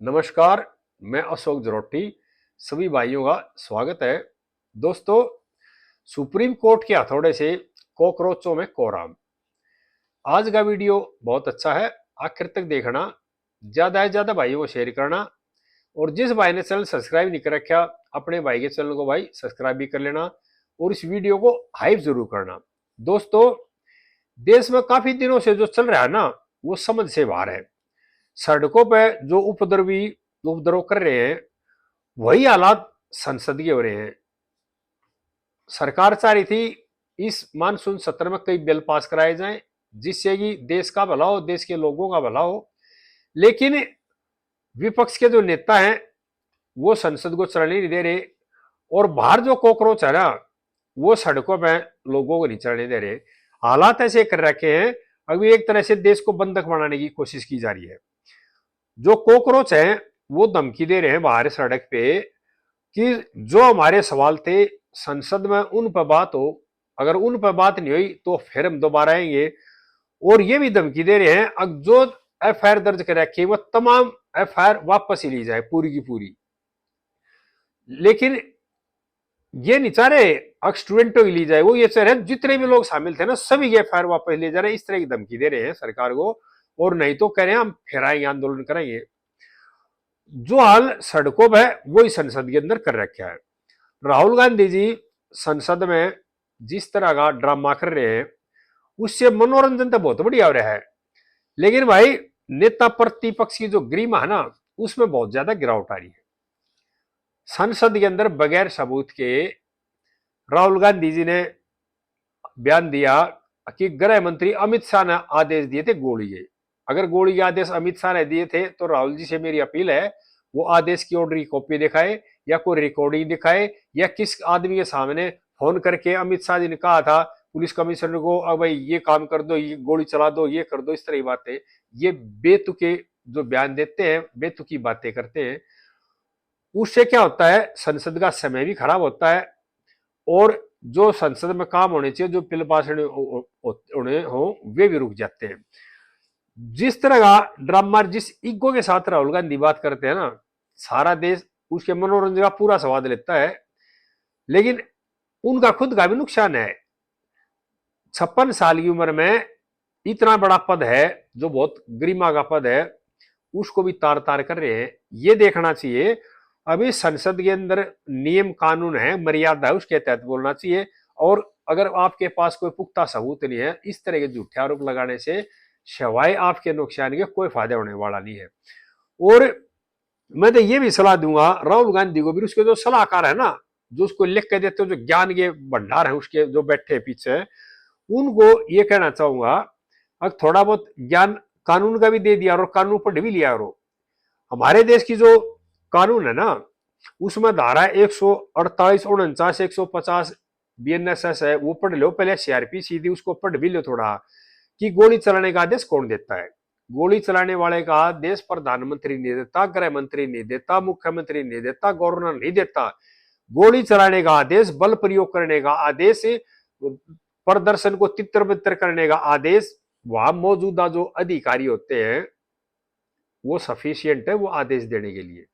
नमस्कार। मैं अशोक जरोटी। सभी भाइयों का स्वागत है। दोस्तों, सुप्रीम कोर्ट के हथौड़े से कॉकरोचों में कोहराम। आज का वीडियो बहुत अच्छा है, आखिर तक देखना। ज्यादा से ज्यादा भाइयों को शेयर करना। और जिस भाई ने चैनल सब्सक्राइब नहीं कर रखा, अपने भाई के चैनल को भाई सब्सक्राइब भी कर लेना और इस वीडियो को हाइप जरूर करना। दोस्तों, देश में काफी दिनों से जो चल रहा है ना, वो समझ से बाहर है। सड़कों पर जो उपद्रव कर रहे हैं, वही हालात संसद के हो रहे हैं। सरकार चाह रही थी इस मानसून सत्र में कई बिल पास कराए जाएं, जिससे कि देश का भला हो, देश के लोगों का भला हो। लेकिन विपक्ष के जो नेता हैं, वो संसद को चलने नहीं दे रहे। और बाहर जो कॉकरोच है ना, वो सड़कों पर लोगों को नहीं चलने दे रहे। हालात ऐसे कर रखे हैं, अभी एक तरह से देश को बंधक बनाने की कोशिश की जा रही है। जो कॉकरोच हैं, वो धमकी दे रहे हैं बाहर सड़क पे कि जो हमारे सवाल थे संसद में उन पर बात हो, अगर उन पर बात नहीं हुई तो फिर हम दोबारा आएंगे। और ये भी धमकी दे रहे हैं अब जो एफआईआर दर्ज कर रखी है वो तमाम एफआईआर वापस ही ली जाए पूरी की पूरी। लेकिन ये नहीं चाह रहे स्टूडेंटों की ली जाए, वो ये चाह रहे हैं जितने भी लोग शामिल थे ना सभी ये एफआईआर वापस ले जा रहे हैं। इस तरह की धमकी दे रहे हैं सरकार को। और नहीं तो कह रहे हैं हम फिर आएंगे, आंदोलन करेंगे। जो हाल सड़कों पर वही संसद के अंदर कर रखा है। राहुल गांधी जी संसद में जिस तरह का ड्रामा कर रहे हैं, उससे मनोरंजन तो बहुत बढ़िया हो रहा है। लेकिन भाई, नेता प्रतिपक्ष की जो गरिमा है ना, उसमें बहुत ज्यादा गिरावट आ रही है। संसद के अंदर बगैर सबूत के राहुल गांधी जी ने बयान दिया कि गृह मंत्री अमित शाह ने आदेश दिए थे गोली के। अगर गोली के आदेश अमित शाह ने दिए थे तो राहुल जी से मेरी अपील है, वो आदेश की ऑर्डर की कॉपी दिखाए या कोई रिकॉर्डिंग दिखाए, या किस आदमी के सामने फोन करके अमित शाह जी ने कहा था पुलिस कमिश्नर को, अब भाई ये काम कर दो, ये गोली चला दो, ये कर दो, इस तरह की बातें। ये बेतुके जो बयान देते हैं, बेतुकी बातें करते हैं। उससे क्या होता है, संसद का समय भी खराब होता है और जो संसद में काम होने चाहिए, जो बिल पास होने हो, वे भी रुक जाते हैं। जिस तरह का ड्रामा, जिस ईगो के साथ राहुल गांधी बात करते हैं ना, सारा देश उसके मनोरंजन का पूरा स्वाद लेता है। लेकिन उनका खुद का भी नुकसान है। 56 साल की उम्र में इतना बड़ा पद है, जो बहुत गरिमा का पद है, उसको भी तार तार कर रहे हैं। ये देखना चाहिए अभी संसद के अंदर नियम कानून है, मर्यादा है, उसके तहत बोलना चाहिए। और अगर आपके पास कोई पुख्ता सबूत नहीं है, इस तरह के झूठे आरोप लगाने से सिवाय आपके नुकसान के कोई फायदा होने वाला नहीं है। और मैं तो ये भी सलाह दूंगा राहुल गांधी को भी, उसके जो सलाहकार है ना, जो उसको लिख के देते हो, जो ज्ञान के भंडार है उसके, जो बैठे पीछे, उनको ये कहना चाहूंगा, अब थोड़ा बहुत ज्ञान कानून का भी दे दिया और कानून पर भी लिया। और हमारे देश की जो कानून है ना, उसमें धारा 148, 49, 150 बीएनएसएस है, वो पढ़ लो पहले। सीआरपी सीधी उसको पढ़ भी लो थोड़ा, कि गोली चलाने का आदेश कौन देता है। गोली चलाने वाले का आदेश प्रधानमंत्री नहीं देता, गृह मंत्री नहीं देता, मुख्यमंत्री नहीं देता, गवर्नर नहीं देता। गोली चलाने का आदेश, बल प्रयोग करने का आदेश, प्रदर्शन को तितर बितर करने का आदेश, वहां मौजूदा जो अधिकारी होते हैं वो सफिशियंट है वो आदेश देने के लिए।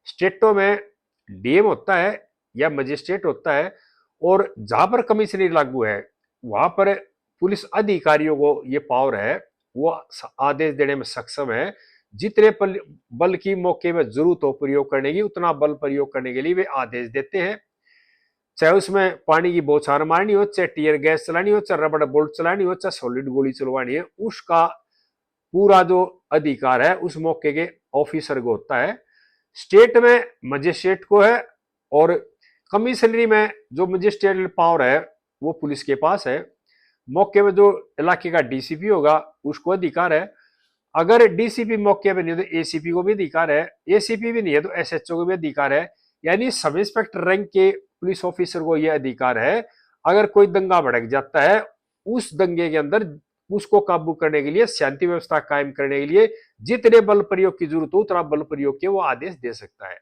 स्टेटों में डीएम होता है या मजिस्ट्रेट होता है, और जहां पर कमिश्नरी लागू है वहां पर पुलिस अधिकारियों को ये पावर है, वो आदेश देने में सक्षम है। जितने बल की मौके में जरूरत हो प्रयोग करने की, उतना बल प्रयोग करने के लिए वे आदेश देते हैं। चाहे उसमें पानी की बौछार मारनी हो, चाहे टीयर गैस चलानी हो, चाहे रबड़ बोल्ट चलानी हो, चाहे सॉलिड गोली चलवानी है, उसका पूरा जो अधिकार है उस मौके के ऑफिसर को होता है। स्टेट में मजिस्ट्रेट को है, और कमिश्नरी में जो मजिस्ट्रेट पावर है वो पुलिस के पास है। मौके में जो इलाके का डीसीपी होगा उसको अधिकार है। अगर डीसीपी मौके पे नहीं है तो एसीपी को भी अधिकार है, एसीपी भी नहीं है तो एसएचओ को भी अधिकार है। यानी सब इंस्पेक्टर रैंक के पुलिस ऑफिसर को यह अधिकार है, अगर कोई दंगा भड़क जाता है उस दंगे के अंदर उसको काबू करने के लिए, शांति व्यवस्था कायम करने के लिए जितने बल प्रयोग की जरूरत हो उतना बल प्रयोग के वो आदेश दे सकता है।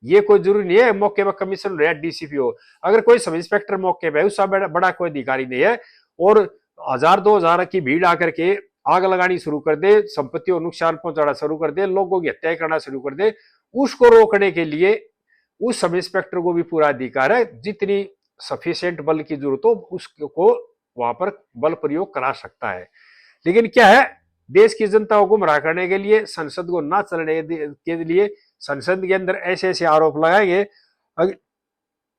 ये कोई जरूरी नहीं है मौके पर कमिश्नर या डीसीपी हो। अगर कोई सब इंस्पेक्टर मौके पर है, उससे बड़ा कोई अधिकारी नहीं है, और 1000 2000 की भीड़ आकर के आग लगानी शुरू कर दे, संपत्ति को नुकसान पहुंचाना शुरू कर दे, लोगों की हत्या करना शुरू कर दे, उसको रोकने के लिए उस सब इंस्पेक्टर को भी पूरा अधिकार है, जितनी सफिशिएंट बल की जरूरत हो उसको वहां पर बल प्रयोग करा सकता है। लेकिन क्या है, देश की जनता को गुमराह करने के लिए, संसद को ना चलने के लिए संसद के अंदर ऐसे ऐसे आरोप लगाएंगे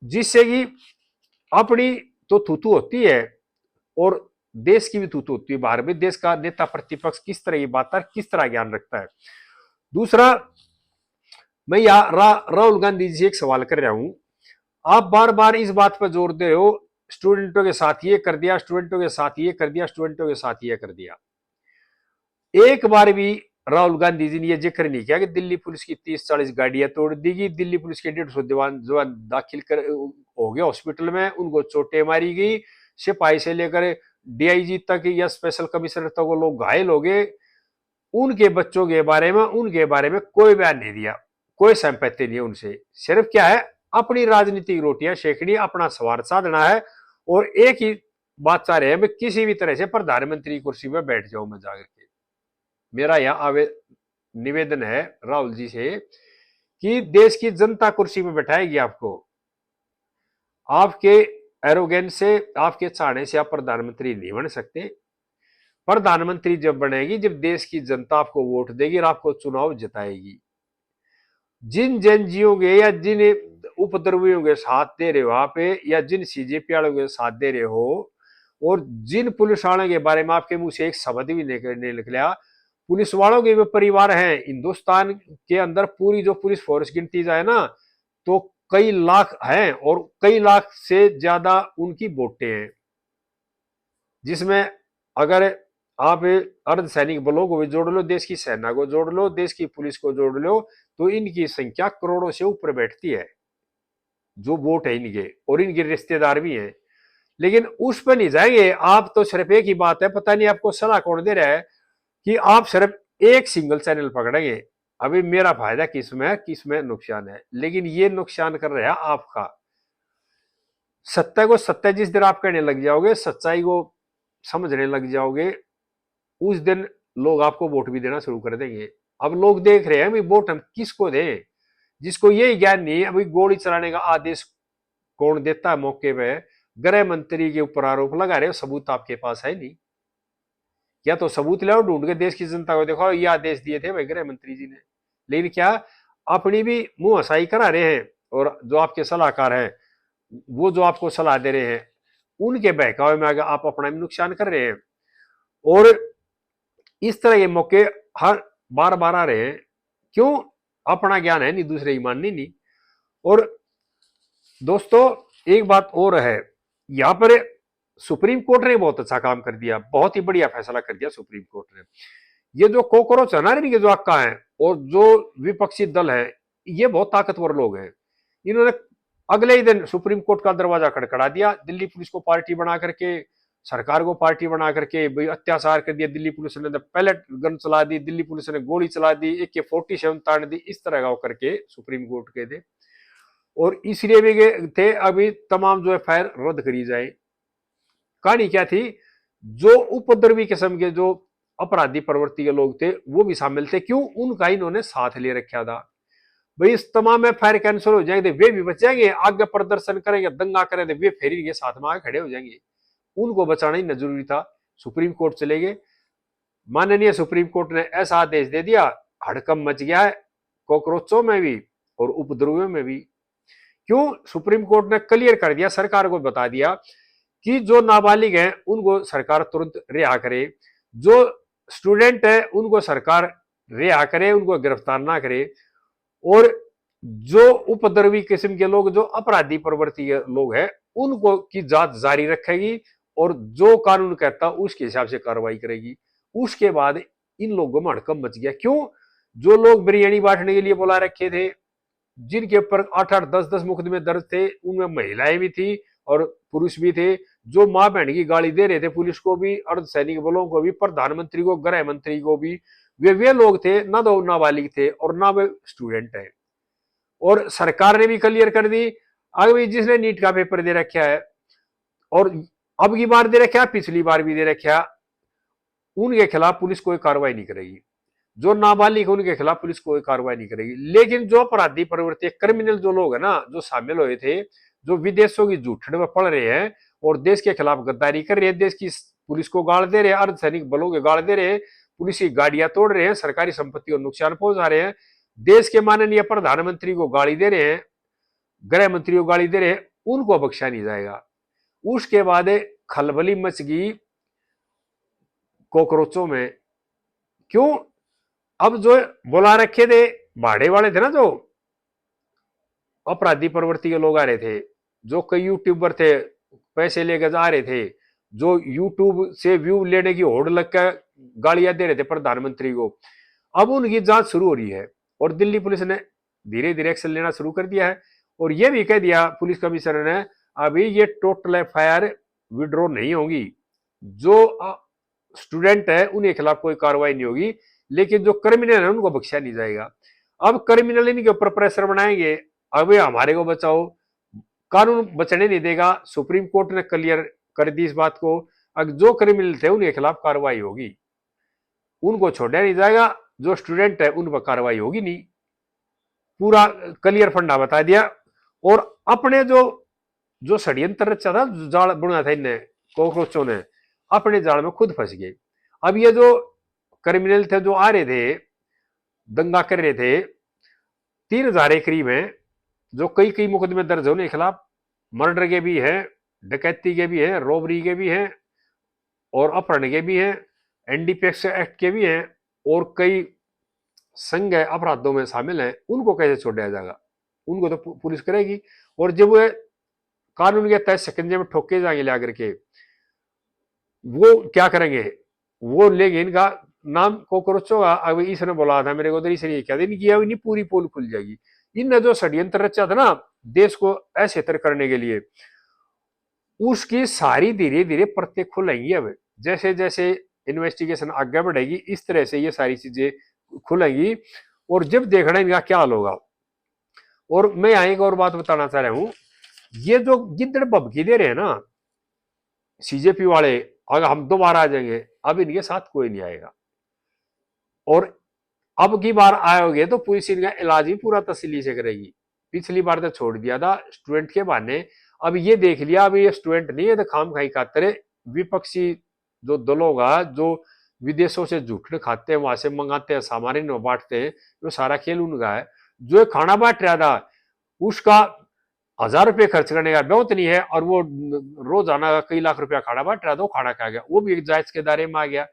जिससे कि अपनी तो थूथू होती है और देश की भी थूथू होती है, बाहर भी देश का नेता प्रतिपक्ष किस तरह की बात है, किस तरह ज्ञान रखता है। दूसरा, मैं यहाँ राहुल गांधी जी से एक सवाल कर रहा हूं, आप बार बार इस बात पर जोर दे रहे हो स्टूडेंटों के साथ ये कर दिया, स्टूडेंटों के साथ ये कर दिया, स्टूडेंटों के साथ ये कर दिया। एक बार भी राहुल गांधी जी ने यह जिक्र नहीं किया कि दिल्ली पुलिस की 30-40 गाड़ियां तोड़ दी गई, दिल्ली पुलिस के 150 जवान दाखिल कर हो गए हॉस्पिटल में, उनको चोटें मारी गई, सिपाही से लेकर डीआईजी तक या स्पेशल कमिश्नर तक वो लोग घायल हो गए। उनके बच्चों के बारे में, उनके बारे में कोई बयान नहीं दिया, कोई संपत्ति नहीं है उनसे। सिर्फ क्या है, अपनी राजनीतिक रोटियां सेकनी, अपना स्वार्थ साधना है और एक ही बात चाह रहे हैं, मैं किसी भी तरह से प्रधानमंत्री कुर्सी पर बैठ जाऊं मैं जाकर के। मेरा यह निवेदन है राहुल जी से कि देश की जनता कुर्सी में बैठाएगी आपको, आपके एरोगेंस से, आपके चाहने से आप प्रधानमंत्री नहीं बन सकते। प्रधानमंत्री जब बनेगी जब देश की जनता आपको वोट देगी और आपको चुनाव जिताएगी। जिन जनजीओं के या जिन उपद्रवियों के साथ दे रहे हो वहां पे, या जिन सीजेपी वालों के साथ दे रहे हो, और जिन पुलिस वालों के बारे में आपके मुंह से एक शब्द भी नहीं निकला, पुलिस वालों के भी परिवार हैं हिंदुस्तान के अंदर। पूरी जो पुलिस फोर्स गिनती जाए ना तो कई लाख हैं और कई लाख से ज्यादा उनकी वोटें हैं, जिसमें अगर आप अर्धसैनिक बलों को भी जोड़ लो, देश की सेना को जोड़ लो, देश की पुलिस को जोड़ लो, तो इनकी संख्या करोड़ों से ऊपर बैठती है जो वोट है इनके, और इनके रिश्तेदार भी हैं। लेकिन उस पर नहीं जाएंगे आप, तो सिर्फ एक ही बात है, पता नहीं आपको सलाह कौन दे रहा है कि आप सिर्फ एक सिंगल चैनल पकड़ेंगे। अभी मेरा फायदा किसमें है, किसमें नुकसान है, लेकिन ये नुकसान कर रहा है आपका। सत्य को सत्य जिस दिन आप कहने लग जाओगे, सच्चाई को समझने लग जाओगे, उस दिन लोग आपको वोट भी देना शुरू कर देंगे। अब लोग देख रहे हैं भाई वोट हम किसको दें, जिसको यही ज्ञान नहीं है अभी गोली चलाने का आदेश कौन देता है मौके पे, गृह मंत्री के ऊपर आरोप लगा रहे हो, सबूत आपके पास है नहीं। या तो सबूत लाओ ढूंढ के, देश की जनता को देखो ये आदेश दिए थे भाई गृह मंत्री जी ने। लेकिन क्या, अपनी भी मुंह हसाई करा रहे हैं, और जो आपके सलाहकार हैं वो जो आपको सलाह दे रहे हैं उनके बहकावे में आगे आप अपना भी नुकसान कर रहे हैं। और इस तरह के मौके हर बार बार आ रहे हैं, क्यों? अपना ज्ञान है नहीं, दूसरे की माननी नहीं। और दोस्तों एक बात और है, यहां पर सुप्रीम कोर्ट ने बहुत अच्छा काम कर दिया, बहुत ही बढ़िया फैसला कर दिया सुप्रीम कोर्ट ने। ये जो कॉकरोच है ना, इनके जो अक्का है और जो विपक्षी दल है, ये बहुत ताकतवर लोग हैं। इन्होंने अगले ही दिन सुप्रीम कोर्ट का दरवाजा खड़खड़ा दिया, दिल्ली पुलिस को पार्टी बना करके, सरकार को पार्टी बना करके भाई अत्याचार कर दिया। दिल्ली पुलिस ने पैलेट गन चला दी, दिल्ली पुलिस ने गोली चला दी, AK-47 ताड़ दी, इस तरह का करके सुप्रीम कोर्ट के थे। और इसलिए भी गए थे अभी तमाम जो FIR रद्द करी जाए। कहानी क्या थी, जो उपद्रवी किस्म के जो अपराधी प्रवृत्ति के लोग थे वो भी शामिल थे। क्यों? उनका इन्होंने साथ ले रखा था। भाई इस तमाम FIR कैंसिल हो जाएंगे, वे भी बच जाएंगे, आगे प्रदर्शन करेंगे, दंगा करेंगे, वे फिर इनके साथ में आगे खड़े हो जाएंगे। उनको बचाना ही न जरूरी था। सुप्रीम कोर्ट चले गए, माननीय सुप्रीम कोर्ट ने ऐसा आदेश दे दिया, हड़कंप मच गया है कॉकरोचों में भी और उपद्रवियों में भी। क्यों? सुप्रीम कोर्ट ने क्लियर कर दिया, सरकार को बता दिया कि जो नाबालिग हैं उनको सरकार तुरंत रिहा करे, जो स्टूडेंट है उनको सरकार रिहा करे, उनको गिरफ्तार ना करे, और जो उपद्रवी किस्म के लोग, जो अपराधी प्रवृत्ति के लोग हैं, उनको की जांच जारी रखेगी और जो कानून कहता उसके हिसाब से कार्रवाई करेगी। उसके बाद इन लोगों में हड़कंप मच गया। क्यों? जो लोग बिरयानी बांटने के लिए बुला रखे थे, जिनके ऊपर 8-8, 10-10 मुकदमे दर्ज थे, उनमें महिलाएं भी थी और पुरुष भी थे, जो मां बहन की गाली दे रहे थे पुलिस को भी, अर्धसैनिक बलों को भी, प्रधानमंत्री को, गृह मंत्री को भी, वे लोग थे, ना तो नाबालिग थे और ना वे स्टूडेंट है। और सरकार ने भी क्लियर कर दी, अभी जिसने नीट का पेपर दे रखा है, और अब की बार दे रखा है, पिछली बार भी दे रखा है, उनके खिलाफ पुलिस कोई कार्रवाई नहीं करेगी। जो नाबालिग है उनके खिलाफ पुलिस कोई कार्रवाई नहीं करेगी। लेकिन जो अपराधी प्रवृत्ति क्रिमिनल जो लोग है ना, जो शामिल हुए थे, जो विदेशों की जूठड़ में पड़ रहे हैं और देश के खिलाफ गद्दारी कर रहे हैं, देश की पुलिस को गाड़ दे रहे हैं, अर्धसैनिक बलों के गाड़ दे रहे हैं, पुलिस की गाड़ियां तोड़ रहे हैं, सरकारी संपत्ति को नुकसान पहुंचा रहे हैं, देश के माननीय प्रधानमंत्री को गाली दे रहे हैं, गृह मंत्री को गाली दे रहे हैं, उनको बख्शा नहीं जाएगा। उसके बाद खलबली मच गई कॉकरोचों में। क्यों? अब जो बुला रखे थे भाड़े वाले थे ना, जो अपराधी प्रवृत्ति के लोग आ रहे थे, जो कई यूट्यूबर थे पैसे लेकर जा रहे थे, जो यूट्यूब से व्यू लेने की होड़ लगकर गालियां दे रहे थे प्रधानमंत्री को, अब उनकी जांच शुरू हो रही है और दिल्ली पुलिस ने धीरे धीरे एक्शन लेना शुरू कर दिया है। और यह भी कह दिया पुलिस कमिश्नर ने, अभी ये टोटल एफआईआर विड्रॉ नहीं होगी, जो स्टूडेंट है उनके खिलाफ कोई कार्रवाई नहीं होगी, लेकिन जो क्रिमिनल है उनको बख्शा नहीं जाएगा। अब क्रिमिनल इनके ऊपर प्रेशर बनाएंगे, अब हमारे को बचाओ, कानून बचने नहीं देगा। सुप्रीम कोर्ट ने क्लियर कर दी इस बात को, अब जो क्रिमिनल थे उनके खिलाफ कार्रवाई होगी, उनको छोड़ा नहीं जाएगा, जो स्टूडेंट है उन पर कार्रवाई होगी नहीं। पूरा क्लियर फंडा बता दिया। और अपने जो जो षड्यंत्र रचा था, जाल बुना था इनने कॉकरोचों ने, अपने जाल में खुद फंस गए। अब ये जो क्रिमिनल थे जो आ रहे थे, दंगा कर रहे थे, 3,000 करीब हैं, जो कई कई मुकदमे दर्ज होने के खिलाफ, मर्डर के भी हैं, डकैती के भी हैं, रॉबरी के भी हैं और अपहरण के भी हैं, एनडीपीएस एक्ट के भी हैं और कई संघ अपराधों में शामिल हैं। उनको कैसे छोड़ा जाएगा? उनको तो पुलिस करेगी। और जब वो कानून के तहत शिकंजे में ठोके जाएंगे ला करके, वो क्या करेंगे? वो लेंगे इनका नाम कॉकरोच होगा। अब इसने बोला था मेरे को, इसने क्या नहीं किया, नहीं पूरी पोल खुल जाएगी। इनने जो षड्यंत्र रचा था ना देश को अछेत्र करने के लिए, उसकी सारी धीरे धीरे परतें खुलेंगी। अब जैसे जैसे इन्वेस्टिगेशन आगे बढ़ेगी, इस तरह से ये सारी चीजें खुलेंगी और जब देखना इनका क्या हाल होगा। और मैं यहाँ एक और बात बताना चाह रहा हूं, ये जो गिद्दड़ भभकी दे रहे हैं ना सीजेपी वाले, अगर हम दोबारा आ जाएंगे, अब इनके साथ कोई नहीं आएगा। और अब की बार आओगे तो पुलिस इनका इलाज भी पूरा तसल्ली से करेगी। पिछली बार तो छोड़ दिया था स्टूडेंट के बहाने, अब ये देख लिया अब ये स्टूडेंट नहीं है तो खाम खाई खाते विपक्षी जो दल होगा, जो विदेशों से जूठन खाते हैं, वहां से मंगाते हैं, सामान बांटते हैं, वो सारा खेल उनका है। जो खाना बांट रहा था उसका 1,000 रुपये खर्च करने का बहुत नहीं है, और वो रोजाना का कई लाख रुपया खाना बांट रहा था, वो खाना खा गया, वो भी एक जायज के दायरे में आ गया।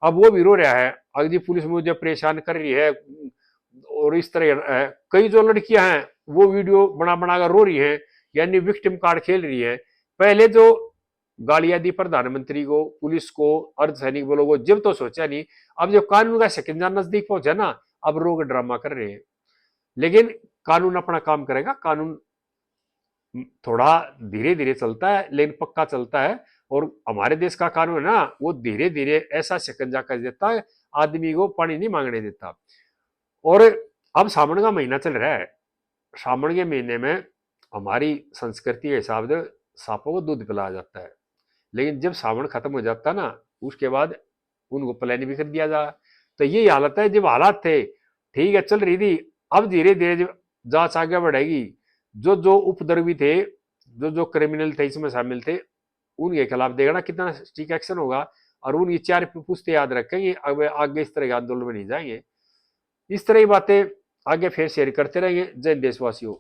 अब वो भी रो रहा है, अगर पुलिस मुझे परेशान कर रही है। और इस तरह कई जो लड़कियां हैं वो वीडियो बना बना कर रो रही हैं, यानी विक्टिम कार्ड खेल रही है। पहले जो गालियां दी प्रधानमंत्री को, पुलिस को, अर्धसैनिक बलों को, जब तो सोचा नहीं, अब जब कानून का शिकंजा नजदीक पहुंचा ना, अब लोग ड्रामा कर रहे हैं। लेकिन कानून अपना काम करेगा, कानून थोड़ा धीरे धीरे चलता है लेकिन पक्का चलता है। और हमारे देश का कानून है ना, वो धीरे धीरे ऐसा शिकंजा कर देता है, आदमी को पानी नहीं मांगने देता। और अब सावन का महीना चल रहा है, सावन के महीने में हमारी संस्कृति के हिसाब से सांपों को दूध पिलाया जाता है। लेकिन जब सावन खत्म हो जाता है ना, उसके बाद उनको प्लान भी कर दिया जा। तो ये हालत है, जब हालात थे ठीक है चल रही थी, अब धीरे धीरे जब जांच आगे बढ़ेगी, जो जो उपद्रवी थे, जो जो क्रिमिनल थे इसमें शामिल थे, उनके खिलाफ देखना कितना स्ट्रिक्ट एक्शन होगा। और उनकी 4 पुस्तें याद रखेंगे, अब आगे इस तरह के आंदोलन में नहीं जाएंगे। इस तरह की बातें आगे फिर शेयर करते रहेंगे। जय देशवासियों।